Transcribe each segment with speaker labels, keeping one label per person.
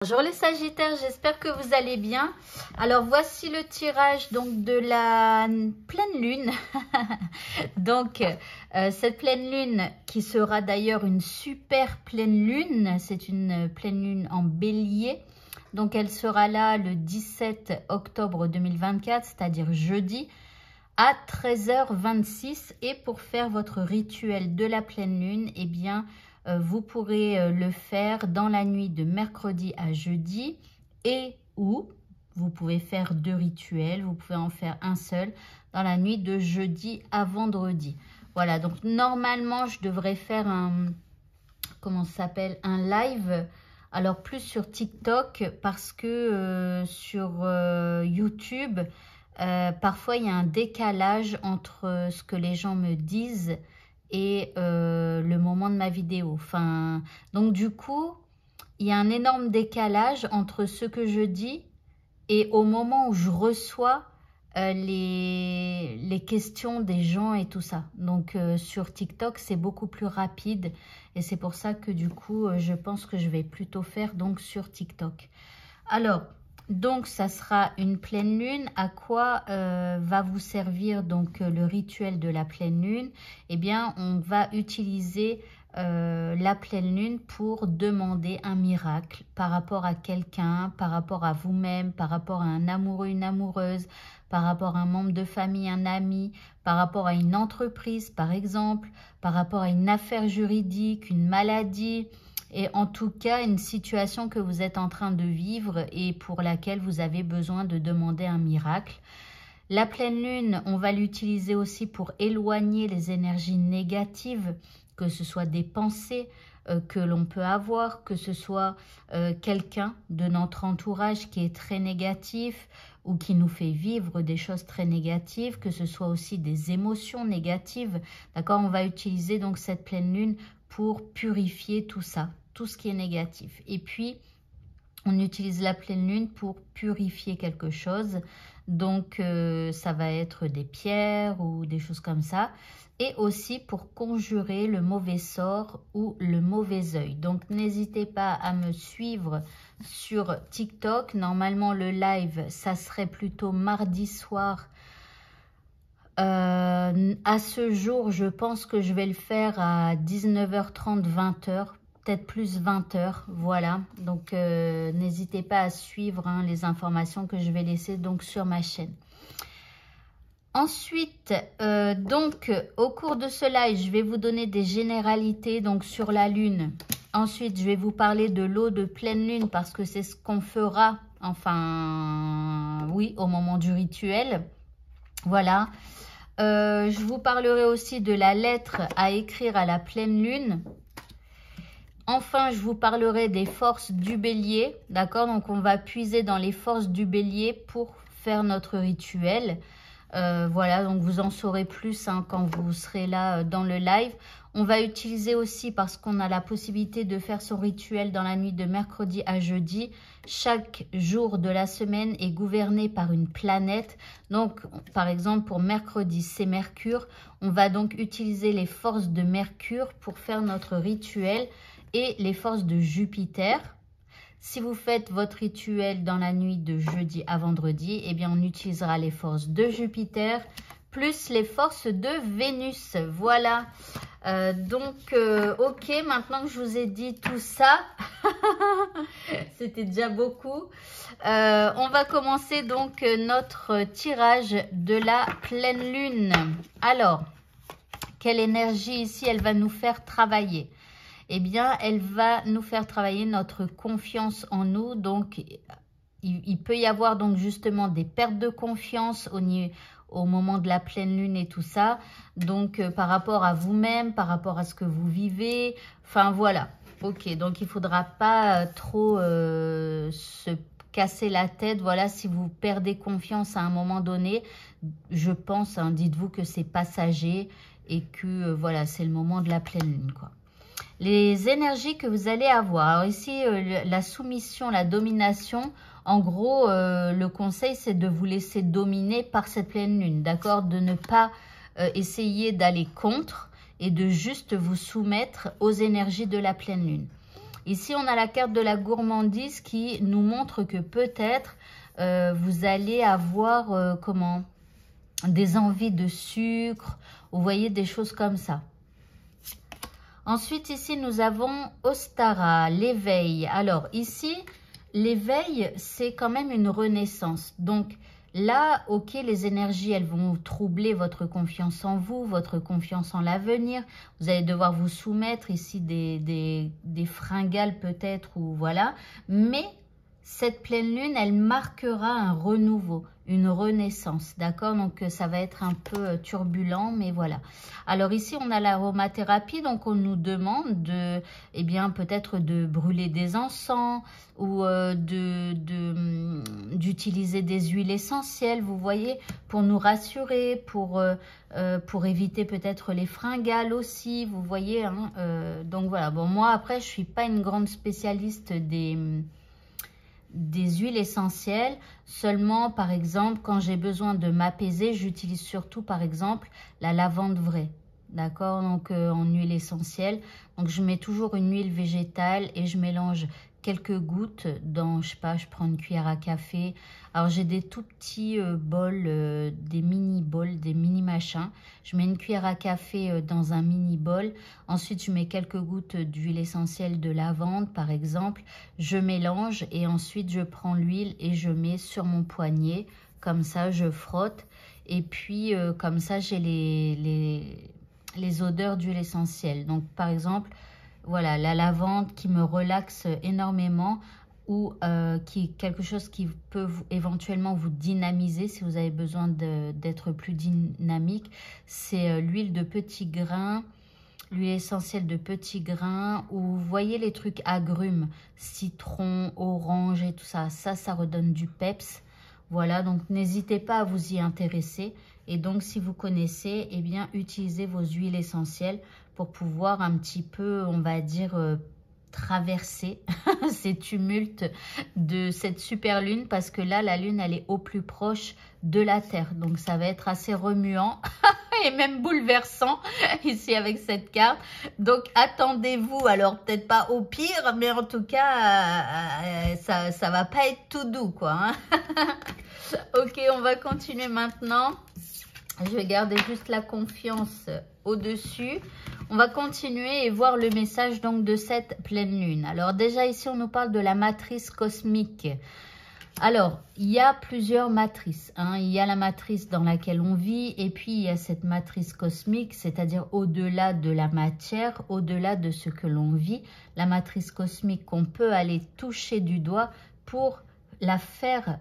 Speaker 1: Bonjour les Sagittaires, j'espère que vous allez bien. Alors voici le tirage donc de la pleine lune. Donc cette pleine lune qui sera d'ailleurs une super pleine lune, c'est une pleine lune en bélier. Donc elle sera là le 17 octobre 2024, c'est-à-dire jeudi à 13h26. Et pour faire votre rituel de la pleine lune, eh bien vous pourrez le faire dans la nuit de mercredi à jeudi et ou vous pouvez faire deux rituels, vous pouvez en faire un seul dans la nuit de jeudi à vendredi. Voilà, donc normalement je devrais faire un, comment ça s'appelle, un live, alors plus sur TikTok parce que sur YouTube, parfois il y a un décalage entre ce que les gens me disent et le moment de ma vidéo. Enfin, donc du coup, il y a un énorme décalage entre ce que je dis et au moment où je reçois les questions des gens et tout ça. Donc sur TikTok, c'est beaucoup plus rapide et c'est pour ça que du coup, je pense que je vais plutôt faire donc sur TikTok. Alors, donc, ça sera une pleine lune. À quoi va vous servir donc le rituel de la pleine lune? Eh bien, on va utiliser la pleine lune pour demander un miracle par rapport à quelqu'un, par rapport à vous-même, par rapport à un amoureux, une amoureuse, par rapport à un membre de famille, un ami, par rapport à une entreprise, par exemple, par rapport à une affaire juridique, une maladie, et en tout cas une situation que vous êtes en train de vivre et pour laquelle vous avez besoin de demander un miracle. La pleine lune, on va l'utiliser aussi pour éloigner les énergies négatives, que ce soit des pensées que l'on peut avoir, que ce soit quelqu'un de notre entourage qui est très négatif ou qui nous fait vivre des choses très négatives, que ce soit aussi des émotions négatives. D'accord, on va utiliser donc cette pleine lune pour purifier tout ça, tout ce qui est négatif. Et puis, on utilise la pleine lune pour purifier quelque chose. Donc, ça va être des pierres ou des choses comme ça. Et aussi pour conjurer le mauvais sort ou le mauvais œil. Donc, n'hésitez pas à me suivre sur TikTok. Normalement, le live, ça serait plutôt mardi soir. À ce jour, je pense que je vais le faire à 19h30, 20h, peut-être plus 20h, voilà. Donc, n'hésitez pas à suivre les informations que je vais laisser donc sur ma chaîne. Ensuite, donc, au cours de ce live, je vais vous donner des généralités donc sur la lune. Ensuite, je vais vous parler de l'eau de pleine lune parce que c'est ce qu'on fera, enfin, oui, au moment du rituel. Voilà. Je vous parlerai aussi de la lettre à écrire à la pleine lune. Enfin, je vous parlerai des forces du bélier. D'accord? Donc, on va puiser dans les forces du bélier pour faire notre rituel. Voilà, donc vous en saurez plus quand vous serez là dans le live. On va utiliser aussi, parce qu'on a la possibilité de faire son rituel dans la nuit de mercredi à jeudi. Chaque jour de la semaine est gouverné par une planète. Donc, par exemple, pour mercredi, c'est Mercure. On va donc utiliser les forces de Mercure pour faire notre rituel et les forces de Jupiter. Si vous faites votre rituel dans la nuit de jeudi à vendredi, eh bien, on utilisera les forces de Jupiter plus les forces de Vénus. Voilà. Ok, maintenant que je vous ai dit tout ça, c'était déjà beaucoup. On va commencer donc notre tirage de la pleine lune. Alors, quelle énergie ici elle va nous faire travailler? Eh bien, elle va nous faire travailler notre confiance en nous. Donc, il peut y avoir donc justement des pertes de confiance au moment de la pleine lune et tout ça. Donc, par rapport à vous-même, par rapport à ce que vous vivez. Enfin, voilà. Ok, donc il ne faudra pas trop se casser la tête. Voilà, si vous perdez confiance à un moment donné, je pense, dites-vous que c'est passager et que voilà, c'est le moment de la pleine lune, quoi. Les énergies que vous allez avoir. Alors ici, la soumission, la domination, en gros, le conseil, c'est de vous laisser dominer par cette pleine lune, d'accord? De ne pas essayer d'aller contre et de juste vous soumettre aux énergies de la pleine lune. Ici, on a la carte de la gourmandise qui nous montre que peut-être vous allez avoir des envies de sucre, vous voyez, des choses comme ça. Ensuite, ici, nous avons Ostara, l'éveil. Alors, ici, l'éveil, c'est quand même une renaissance. Donc, là, ok, les énergies, elles vont troubler votre confiance en vous, votre confiance en l'avenir. Vous allez devoir vous soumettre ici des fringales peut-être, ou voilà. Mais cette pleine lune, elle marquera un renouveau, une renaissance, d'accord? Donc, ça va être un peu turbulent, mais voilà. Alors ici, on a l'aromathérapie, donc on nous demande de, eh bien, peut-être de brûler des encens ou d'utiliser des huiles essentielles, vous voyez, pour nous rassurer, pour éviter peut-être les fringales aussi, vous voyez. Hein, donc voilà, bon, moi après, je suis pas une grande spécialiste des huiles essentielles, seulement par exemple quand j'ai besoin de m'apaiser, j'utilise surtout par exemple la lavande vraie, d'accord, donc en huile essentielle. Donc je mets toujours une huile végétale et je mélange quelques gouttes dans, je sais pas, je prends une cuillère à café. Alors j'ai des tout petits bols, des mini bols, des mini machins. Je mets une cuillère à café dans un mini bol. Ensuite je mets quelques gouttes d'huile essentielle de lavande par exemple. Je mélange et ensuite je prends l'huile et je mets sur mon poignet. Comme ça je frotte et puis comme ça j'ai les odeurs d'huile essentielle. Donc par exemple, voilà, la lavande qui me relaxe énormément ou quelque chose qui peut éventuellement vous dynamiser si vous avez besoin d'être plus dynamique. C'est l'huile de petits grains, l'huile essentielle de petits grains, ou vous voyez les trucs agrumes, citron, orange et tout ça. Ça redonne du peps. Voilà, donc n'hésitez pas à vous y intéresser. Et donc, si vous connaissez, eh bien, utilisez vos huiles essentielles pour pouvoir un petit peu, on va dire, traverser ces tumultes de cette super lune. Parce que là, la lune, elle est au plus proche de la Terre. Donc, ça va être assez remuant et même bouleversant ici avec cette carte. Donc, attendez-vous, alors peut-être pas au pire, mais en tout cas, ça va pas être tout doux, quoi. Hein. Ok, on va continuer maintenant. Je vais garder juste la confiance au-dessus. On va continuer et voir le message donc de cette pleine lune. Alors déjà ici, on nous parle de la matrice cosmique. Alors, il y a plusieurs matrices. Hein. Il y a la matrice dans laquelle on vit et puis il y a cette matrice cosmique, c'est-à-dire au-delà de la matière, au-delà de ce que l'on vit. La matrice cosmique qu'on peut aller toucher du doigt pour la faire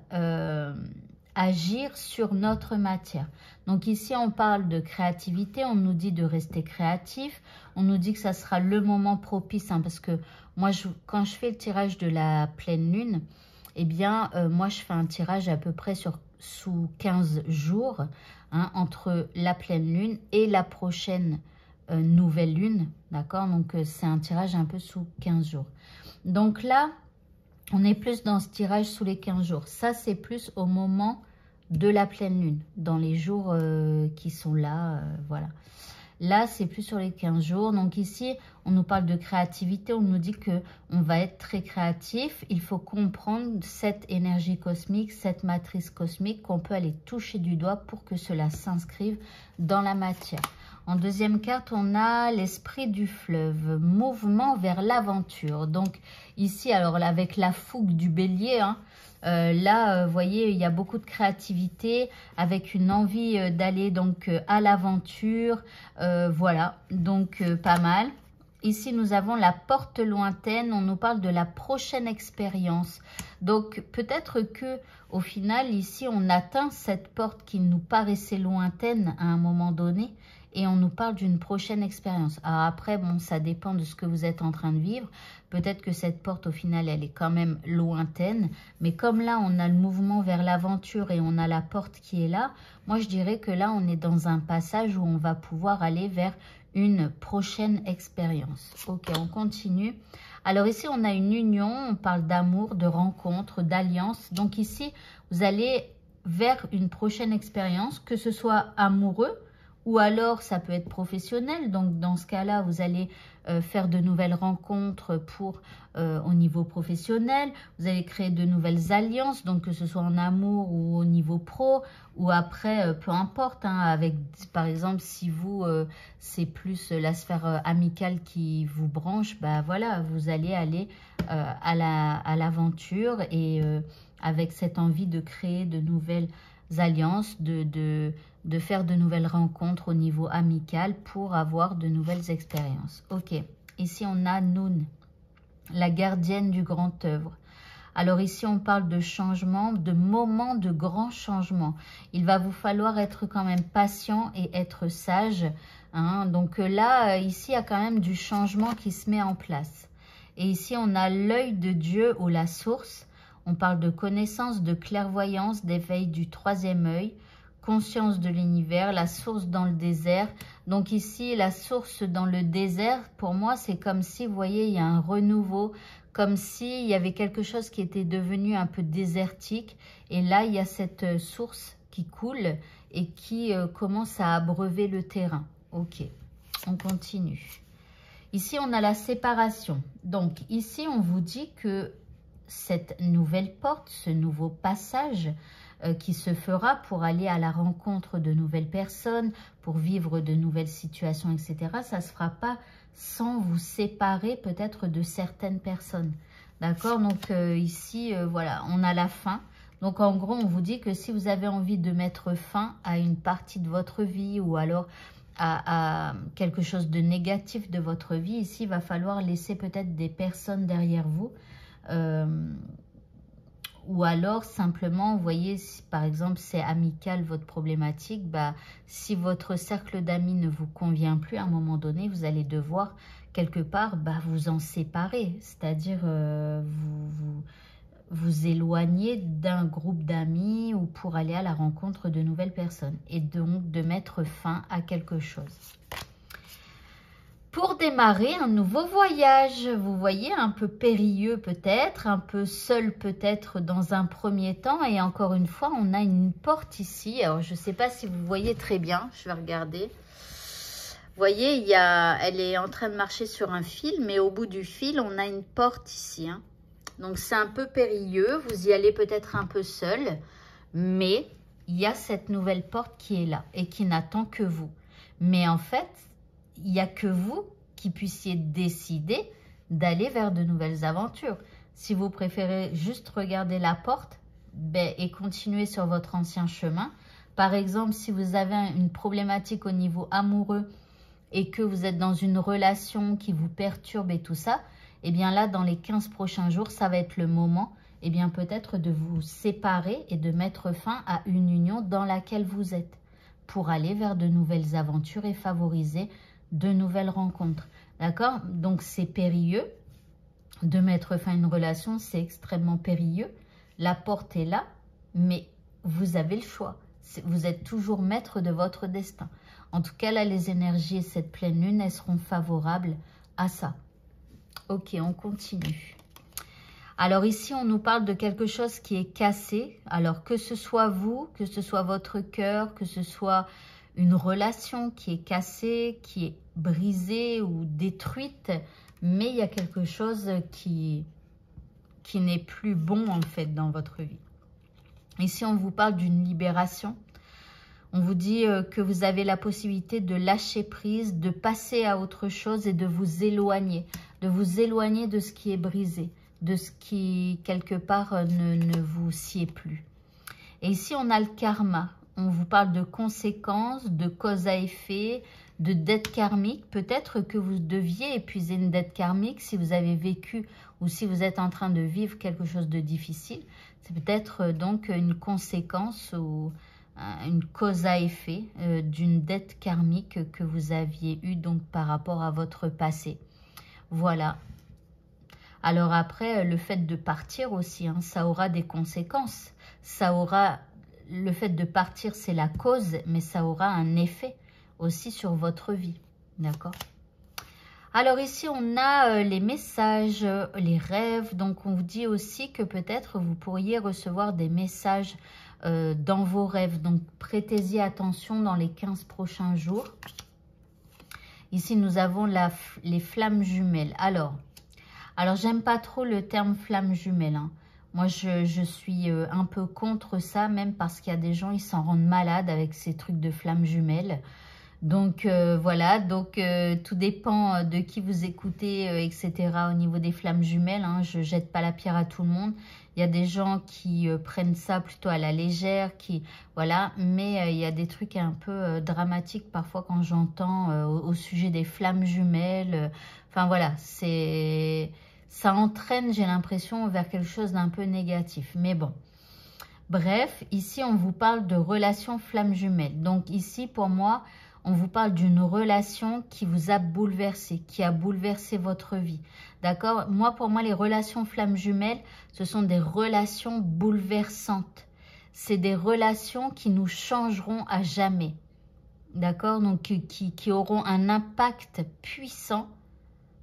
Speaker 1: agir sur notre matière. Donc ici, on parle de créativité, on nous dit de rester créatif, on nous dit que ça sera le moment propice, hein, parce que moi, quand je fais le tirage de la pleine lune, eh bien, moi, je fais un tirage à peu près sous 15 jours, hein, entre la pleine lune et la prochaine nouvelle lune, d'accord? Donc, c'est un tirage un peu sous 15 jours. Donc là, on est plus dans ce tirage sous les 15 jours. Ça, c'est plus au moment de la pleine lune, dans les jours qui sont là, voilà. Là, c'est plus sur les 15 jours. Donc ici, on nous parle de créativité. On nous dit qu'on va être très créatif. Il faut comprendre cette énergie cosmique, cette matrice cosmique qu'on peut aller toucher du doigt pour que cela s'inscrive dans la matière. En deuxième carte, on a l'esprit du fleuve, mouvement vers l'aventure. Donc ici, alors là, avec la fougue du bélier, hein, là, vous voyez, il y a beaucoup de créativité avec une envie d'aller donc à l'aventure. Voilà, donc pas mal. Ici, nous avons la porte lointaine. On nous parle de la prochaine expérience. Donc, peut-être que au final, ici, on atteint cette porte qui nous paraissait lointaine à un moment donné. Et on nous parle d'une prochaine expérience. Alors après, bon, ça dépend de ce que vous êtes en train de vivre. Peut-être que cette porte, au final, elle est quand même lointaine. Mais comme là, on a le mouvement vers l'aventure et on a la porte qui est là, moi, je dirais que là, on est dans un passage où on va pouvoir aller vers une prochaine expérience. Ok, on continue. Alors ici, on a une union. On parle d'amour, de rencontre, d'alliance. Donc ici, vous allez vers une prochaine expérience, que ce soit amoureux ou alors ça peut être professionnel. Donc dans ce cas-là, vous allez faire de nouvelles rencontres pour au niveau professionnel. Vous allez créer de nouvelles alliances, donc que ce soit en amour ou au niveau pro, ou après, peu importe, hein, avec par exemple si vous, c'est plus la sphère amicale qui vous branche, bah voilà, vous allez aller à l'aventure et avec cette envie de créer de nouvelles alliances, de faire de nouvelles rencontres au niveau amical pour avoir de nouvelles expériences. Ok, ici on a Noun, la gardienne du grand œuvre. Alors ici on parle de changement, de moments de grands changements. Il va vous falloir être quand même patient et être sage. Hein. Donc là, ici il y a quand même du changement qui se met en place. Et ici on a l'œil de Dieu ou la source. On parle de connaissance, de clairvoyance, d'éveil du troisième œil, conscience de l'univers, la source dans le désert. Donc ici, la source dans le désert, pour moi, c'est comme si, vous voyez, il y a un renouveau, comme s'il y avait quelque chose qui était devenu un peu désertique. Et là, il y a cette source qui coule et qui commence à abreuver le terrain. Ok, on continue. Ici, on a la séparation. Donc ici, on vous dit que cette nouvelle porte, ce nouveau passage qui se fera pour aller à la rencontre de nouvelles personnes, pour vivre de nouvelles situations, etc. Ça ne se fera pas sans vous séparer peut-être de certaines personnes. D'accord? Donc ici, voilà, on a la fin. Donc en gros, on vous dit que si vous avez envie de mettre fin à une partie de votre vie ou alors à quelque chose de négatif de votre vie, ici, il va falloir laisser peut-être des personnes derrière vous. Ou alors simplement, vous voyez, si par exemple c'est amical votre problématique, bah, si votre cercle d'amis ne vous convient plus, à un moment donné, vous allez devoir quelque part vous en séparer, c'est-à-dire vous éloigner d'un groupe d'amis ou pour aller à la rencontre de nouvelles personnes et donc de mettre fin à quelque chose. Pour démarrer un nouveau voyage, vous voyez, un peu périlleux peut-être, un peu seul peut-être dans un premier temps. Et encore une fois, on a une porte ici. Alors, je ne sais pas si vous voyez très bien, je vais regarder. Vous voyez, elle est en train de marcher sur un fil, mais au bout du fil, on a une porte ici. Hein. Donc, c'est un peu périlleux, vous y allez peut-être un peu seul, mais il y a cette nouvelle porte qui est là et qui n'attend que vous. Mais en fait, il n'y a que vous qui puissiez décider d'aller vers de nouvelles aventures. Si vous préférez juste regarder la porte et continuer sur votre ancien chemin, par exemple, si vous avez une problématique au niveau amoureux et que vous êtes dans une relation qui vous perturbe et tout ça, eh bien là, dans les 15 prochains jours, ça va être le moment, eh bien peut-être de vous séparer et de mettre fin à une union dans laquelle vous êtes pour aller vers de nouvelles aventures et favoriser de nouvelles rencontres. D'accord? Donc, c'est périlleux. De mettre fin à une relation, c'est extrêmement périlleux. La porte est là, mais vous avez le choix. Vous êtes toujours maître de votre destin. En tout cas, là, les énergies et cette pleine lune, elles seront favorables à ça. Ok, on continue. Alors ici, on nous parle de quelque chose qui est cassé. Alors, que ce soit vous, que ce soit votre cœur, que ce soit une relation qui est cassée, qui est brisée ou détruite, mais il y a quelque chose qui n'est plus bon en fait dans votre vie. Ici, on vous parle d'une libération. On vous dit que vous avez la possibilité de lâcher prise, de passer à autre chose et de vous éloigner de ce qui est brisé, de ce qui, quelque part, ne vous sied plus. Et ici, on a le karma. On vous parle de conséquences, de cause à effet, de dette karmique. Peut-être que vous deviez épuiser une dette karmique si vous avez vécu ou si vous êtes en train de vivre quelque chose de difficile. C'est peut-être donc une conséquence ou une cause à effet d'une dette karmique que vous aviez eue donc par rapport à votre passé. Voilà. Alors après, le fait de partir aussi, hein, ça aura des conséquences. Ça aura... Le fait de partir, c'est la cause, mais ça aura un effet aussi sur votre vie. D'accord? Alors ici, on a les messages, les rêves. Donc, on vous dit aussi que peut-être vous pourriez recevoir des messages dans vos rêves. Donc, prêtez-y attention dans les 15 prochains jours. Ici, nous avons les flammes jumelles. Alors j'aime pas trop le terme flamme jumelle, hein. Moi, je suis un peu contre ça, même parce qu'il y a des gens, ils s'en rendent malades avec ces trucs de flammes jumelles. Donc, voilà. Donc, tout dépend de qui vous écoutez, etc. au niveau des flammes jumelles, hein. Je jette pas la pierre à tout le monde. Il y a des gens qui prennent ça plutôt à la légère, voilà. Mais il y a des trucs un peu dramatiques parfois quand j'entends au sujet des flammes jumelles. Enfin, voilà, ça entraîne, j'ai l'impression, vers quelque chose d'un peu négatif. Mais bon. Bref, ici, on vous parle de relation flamme jumelle. Donc ici, pour moi, on vous parle d'une relation qui vous a bouleversé, qui a bouleversé votre vie. D'accord? Moi, pour moi, les relations flamme jumelle, ce sont des relations bouleversantes. C'est des relations qui nous changeront à jamais. D'accord? Donc, qui auront un impact puissant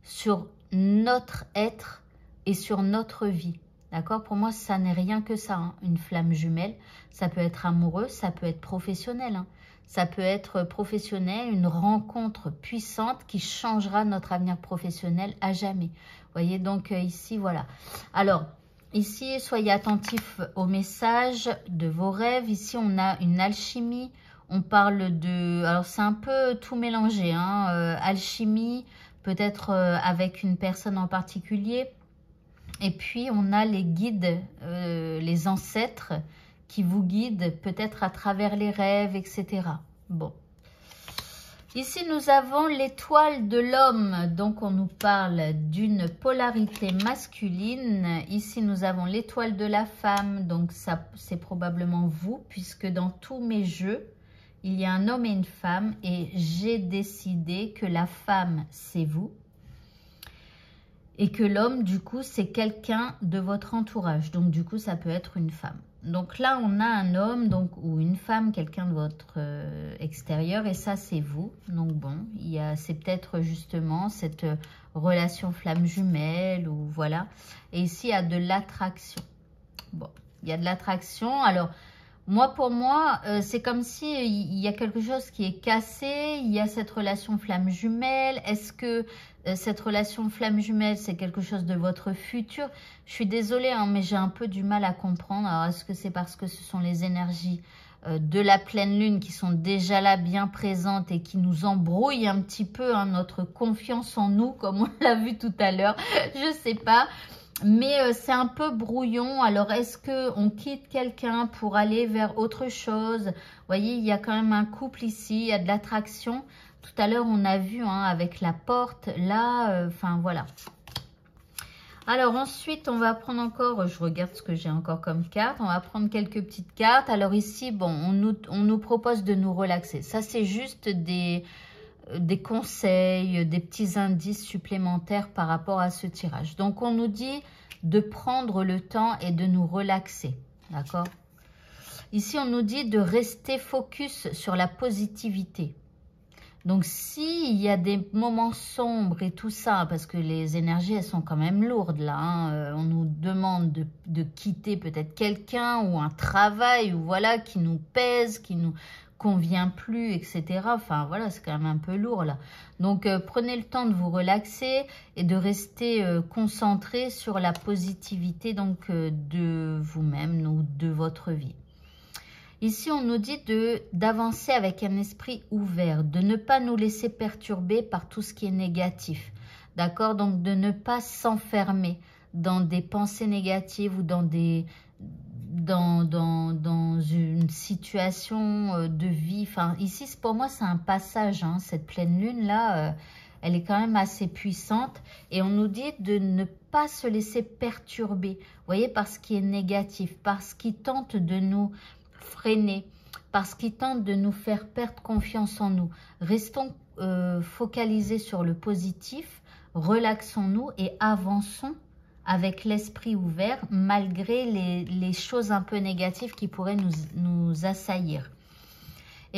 Speaker 1: sur notre être et sur notre vie. D'accord? Pour moi, ça n'est rien que ça, hein, une flamme jumelle. Ça peut être amoureux, ça peut être professionnel. Hein. Ça peut être professionnel, une rencontre puissante qui changera notre avenir professionnel à jamais. Vous voyez, donc ici, voilà. Alors, ici, soyez attentifs aux messages de vos rêves. Ici, on a une alchimie. On parle de... Alors, c'est un peu tout mélangé, hein. Alchimie, peut-être avec une personne en particulier. Et puis, on a les guides, les ancêtres qui vous guident peut-être à travers les rêves, etc. Bon. Ici, nous avons l'étoile de l'homme. Donc, on nous parle d'une polarité masculine. Ici, nous avons l'étoile de la femme. Donc, ça, c'est probablement vous, puisque dans tous mes jeux, il y a un homme et une femme. Et j'ai décidé que la femme, c'est vous. Et que l'homme, du coup, c'est quelqu'un de votre entourage. Donc, du coup, ça peut être une femme. Donc là, on a un homme donc, ou une femme, quelqu'un de votre extérieur. Et ça, c'est vous. Donc bon, c'est peut-être justement cette relation flamme jumelle ou voilà. Et ici, il y a de l'attraction. Bon, il y a de l'attraction. Alors, pour moi, c'est comme si il y a quelque chose qui est cassé. Il y a cette relation flamme jumelle. Est-ce que cette relation flamme jumelle, c'est quelque chose de votre futur? Je suis désolée, hein, mais j'ai un peu du mal à comprendre. Alors, est-ce que c'est parce que ce sont les énergies de la pleine lune qui sont déjà là, bien présentes et qui nous embrouillent un petit peu, hein, notre confiance en nous, comme on l'a vu tout à l'heure? Je sais pas. Mais c'est un peu brouillon. Alors, est-ce qu'on quitte quelqu'un pour aller vers autre chose? Vous voyez, il y a quand même un couple ici, il y a de l'attraction. Tout à l'heure, on a vu hein, avec la porte, là, enfin voilà. Alors ensuite, on va prendre encore, je regarde ce que j'ai encore comme carte. On va prendre quelques petites cartes. Alors ici, bon, on nous propose de nous relaxer. Ça, c'est juste des conseils, des petits indices supplémentaires par rapport à ce tirage. Donc, on nous dit de prendre le temps et de nous relaxer. D'accord? Ici, on nous dit de rester focus sur la positivité. Donc, s'il y a des moments sombres et tout ça, parce que les énergies, elles sont quand même lourdes là. Hein, on nous demande de quitter peut-être quelqu'un ou un travail ou voilà qui nous pèse, qui nous convient plus, etc. Enfin, voilà, c'est quand même un peu lourd là. Donc, prenez le temps de vous relaxer et de rester concentré sur la positivité donc de vous-même ou de votre vie. Ici, on nous dit d'avancer avec un esprit ouvert, de ne pas nous laisser perturber par tout ce qui est négatif. D'accord? Donc, de ne pas s'enfermer dans des pensées négatives ou dans une situation de vie. Enfin, ici, pour moi, c'est un passage. Hein, cette pleine lune-là, elle est quand même assez puissante. Et on nous dit de ne pas se laisser perturber, vous voyez, par ce qui est négatif, par ce qui tente de nous freiner, parce qu'ils tentent de nous faire perdre confiance en nous. Restons focalisés sur le positif, relaxons-nous et avançons avec l'esprit ouvert malgré les choses un peu négatives qui pourraient nous assaillir.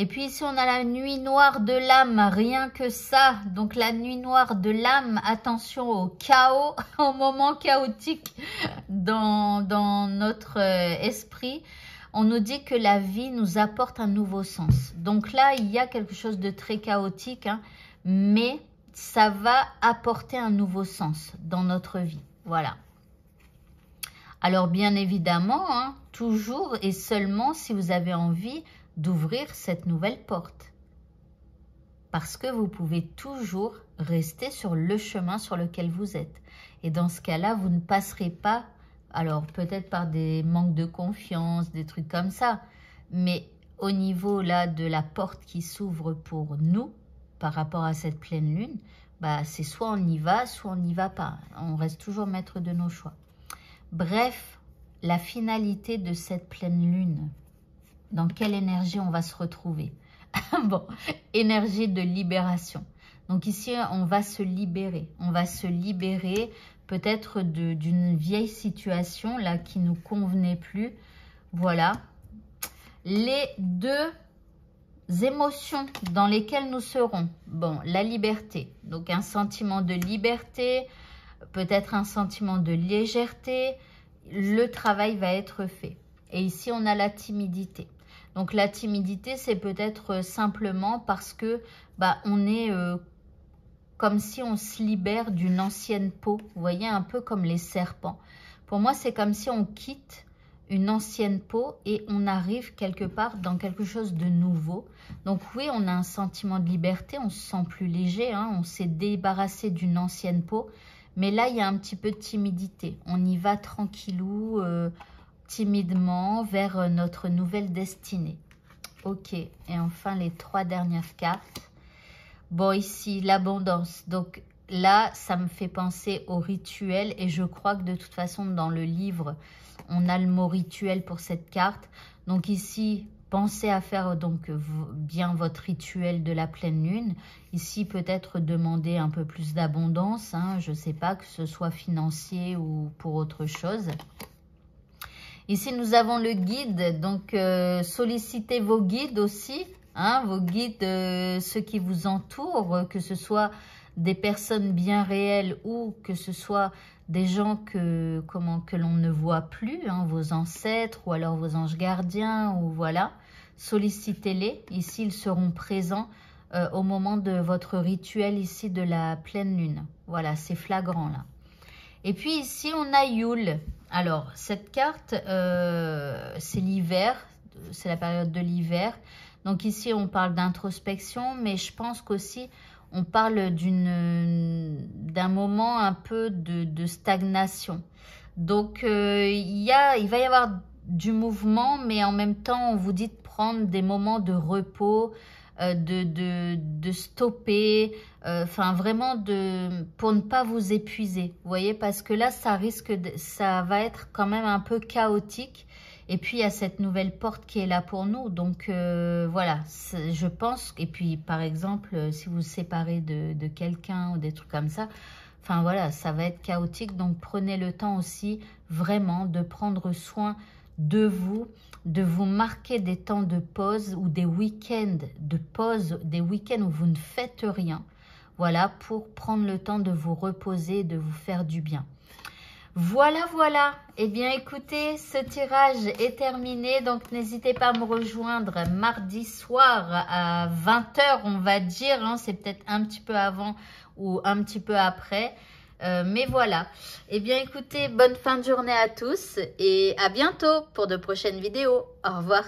Speaker 1: Et puis ici, on a la nuit noire de l'âme, rien que ça. Donc la nuit noire de l'âme, attention au chaos, au moment chaotique dans notre esprit. On nous dit que la vie nous apporte un nouveau sens. Donc là, il y a quelque chose de très chaotique, hein, mais ça va apporter un nouveau sens dans notre vie. Voilà. Alors bien évidemment, hein, toujours et seulement si vous avez envie d'ouvrir cette nouvelle porte. Parce que vous pouvez toujours rester sur le chemin sur lequel vous êtes. Et dans ce cas-là, vous ne passerez pas, alors peut-être par des manques de confiance, des trucs comme ça, mais au niveau là de la porte qui s'ouvre pour nous, par rapport à cette pleine lune, bah, c'est soit on y va, soit on n'y va pas. On reste toujours maître de nos choix. Bref, la finalité de cette pleine lune, dans quelle énergie on va se retrouver? Bon, énergie de libération. Donc ici, on va se libérer. On va se libérer peut-être d'une vieille situation là qui ne nous convenait plus. Voilà. Les deux émotions dans lesquelles nous serons. Bon, la liberté. Donc un sentiment de liberté, peut-être un sentiment de légèreté. Le travail va être fait. Et ici, on a la timidité. Donc la timidité, c'est peut-être simplement parce que bah, on est comme si on se libère d'une ancienne peau. Vous voyez, un peu comme les serpents. Pour moi, c'est comme si on quitte une ancienne peau et on arrive quelque part dans quelque chose de nouveau. Donc oui, on a un sentiment de liberté, on se sent plus léger, hein, on s'est débarrassé d'une ancienne peau. Mais là, il y a un petit peu de timidité. On y va tranquillou, timidement vers notre nouvelle destinée. Ok, et enfin les 3 dernières cartes. Bon, ici, l'abondance. Donc là, ça me fait penser au rituel et je crois que de toute façon, dans le livre, on a le mot rituel pour cette carte. Donc ici, pensez à faire donc bien votre rituel de la pleine lune. Ici, peut-être demander un peu plus d'abondance, hein, je ne sais pas, que ce soit financier ou pour autre chose. Ici, nous avons le guide, donc sollicitez vos guides aussi, hein, vos guides, ceux qui vous entourent, que ce soit des personnes bien réelles ou que ce soit des gens que l'on ne voit plus, hein, vos ancêtres ou alors vos anges gardiens, ou voilà, sollicitez-les. Ici, ils seront présents au moment de votre rituel ici de la pleine lune. Voilà, c'est flagrant là. Et puis ici, on a Yule. Alors, cette carte, c'est l'hiver, c'est la période de l'hiver. Donc ici, on parle d'introspection, mais je pense qu'aussi, on parle d'un moment un peu de stagnation. Donc, il va y avoir du mouvement, mais en même temps, on vous dit de prendre des moments de repos, de stopper, enfin vraiment pour ne pas vous épuiser, vous voyez, parce que là ça va être quand même un peu chaotique. Et puis il y a cette nouvelle porte qui est là pour nous, donc voilà, je pense. Et puis par exemple, si vous vous séparez de quelqu'un ou des trucs comme ça, enfin voilà, ça va être chaotique. Donc prenez le temps aussi vraiment de prendre soin de vous marquer des temps de pause ou des week-ends de pause, des week-ends où vous ne faites rien. Voilà, pour prendre le temps de vous reposer, de vous faire du bien. Voilà, voilà. Eh bien, écoutez, ce tirage est terminé. Donc, n'hésitez pas à me rejoindre mardi soir à 20 h, on va dire. Hein, c'est peut-être un petit peu avant ou un petit peu après. Mais voilà. Eh bien, écoutez, bonne fin de journée à tous et à bientôt pour de prochaines vidéos. Au revoir.